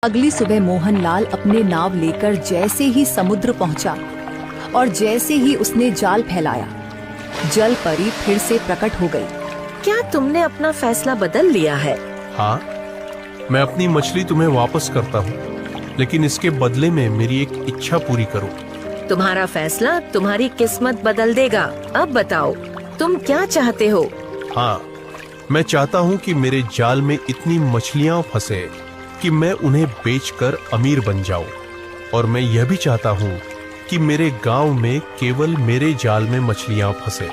अगली सुबह मोहनलाल अपने नाव लेकर जैसे ही समुद्र पहुंचा और जैसे ही उसने जाल फैलाया, जल परी फिर से प्रकट हो गई। क्या तुमने अपना फैसला बदल लिया है? हाँ, मैं अपनी मछली तुम्हें वापस करता हूँ, लेकिन इसके बदले में मेरी एक इच्छा पूरी करो। तुम्हारा फैसला तुम्हारी किस्मत बदल देगा। अब बताओ, तुम क्या चाहते हो? हाँ, मैं चाहता हूँ कि मेरे जाल में इतनी मछलियाँ फंसे कि मैं उन्हें बेचकर अमीर बन जाऊं, और मैं यह भी चाहता हूँ कि मेरे गांव में केवल मेरे जाल में मछलियाँ फंसे,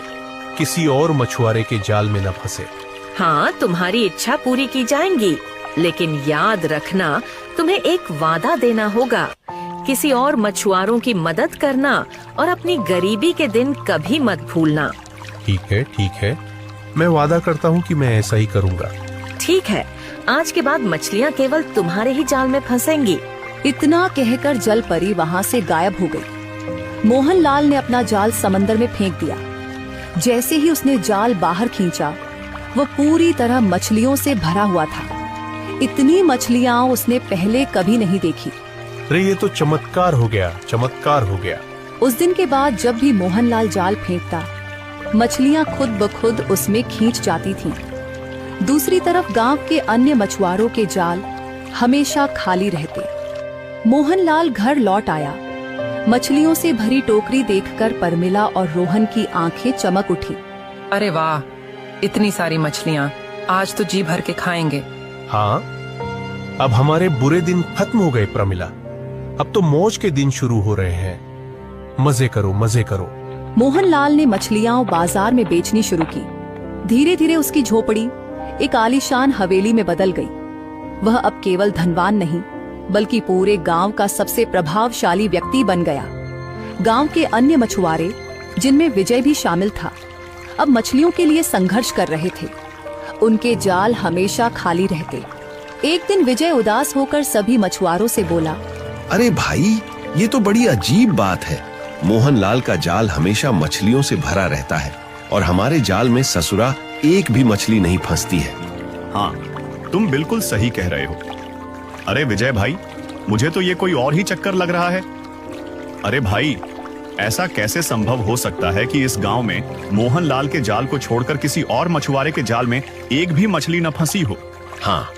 किसी और मछुआरे के जाल में न फंसे। हाँ, तुम्हारी इच्छा पूरी की जाएगी, लेकिन याद रखना, तुम्हें एक वादा देना होगा। किसी और मछुआरों की मदद करना और अपनी गरीबी के दिन कभी मत भूलना। ठीक है, मैं वादा करता हूँ कि मैं ऐसा ही करूँगा। ठीक है, आज के बाद मछलियाँ केवल तुम्हारे ही जाल में फंसेंगी। इतना कहकर जल परी वहाँ से गायब हो गई। मोहनलाल ने अपना जाल समंदर में फेंक दिया। जैसे ही उसने जाल बाहर खींचा, वो पूरी तरह मछलियों से भरा हुआ था। इतनी मछलियाँ उसने पहले कभी नहीं देखी। अरे ये तो चमत्कार हो गया। उस दिन के बाद जब भी मोहनलाल जाल फेंकता, मछलियाँ खुद ब खुद उसमें खींच जाती थीं। दूसरी तरफ गांव के अन्य मछुआरों के जाल हमेशा खाली रहते। मोहनलाल घर लौट आया। मछलियों से भरी टोकरी देखकर परमिला और रोहन की आंखें चमक उठी। अरे वाह, इतनी सारी मछलियाँ, आज तो जी भर के खाएंगे। हाँ, अब हमारे बुरे दिन खत्म हो गए प्रमिला। अब तो मौज के दिन शुरू हो रहे हैं। मजे करो। मोहनलाल ने मछलियाँ बाजार में बेचनी शुरू की। धीरे धीरे उसकी झोपड़ी एक आलीशान हवेली में बदल गई। वह अब केवल धनवान नहीं, बल्कि पूरे गांव का सबसे प्रभावशाली व्यक्ति बन गया। गांव के अन्य मछुआरे, जिनमें विजय भी शामिल था, अब मछलियों के लिए संघर्ष कर रहे थे। उनके जाल हमेशा खाली रहते। एक दिन विजय उदास होकर सभी मछुआरों से बोला, अरे भाई, ये तो बड़ी अजीब बात है। मोहनलाल का जाल हमेशा मछलियों से भरा रहता है और हमारे जाल में ससुरा एक भी मछली नहीं फंसती है। हाँ, तुम बिल्कुल सही कह रहे हो। अरे विजय भाई, मुझे तो ये कोई और ही चक्कर लग रहा है। अरे भाई, ऐसा कैसे संभव हो सकता है कि इस गांव में मोहनलाल के जाल को छोड़कर किसी और मछुआरे के जाल में एक भी मछली न फंसी हो? हाँ,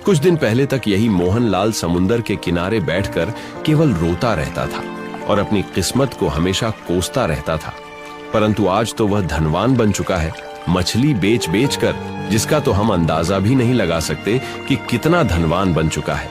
कुछ दिन पहले तक यही मोहनलाल समुंदर के किनारे बैठकर केवल रोता रहता था और अपनी किस्मत को हमेशा कोसता रहता था। परंतु आज तो वह धनवान बन चुका है, मछली बेच बेच कर, जिसका तो हम अंदाजा भी नहीं लगा सकते कि कितना धनवान बन चुका है।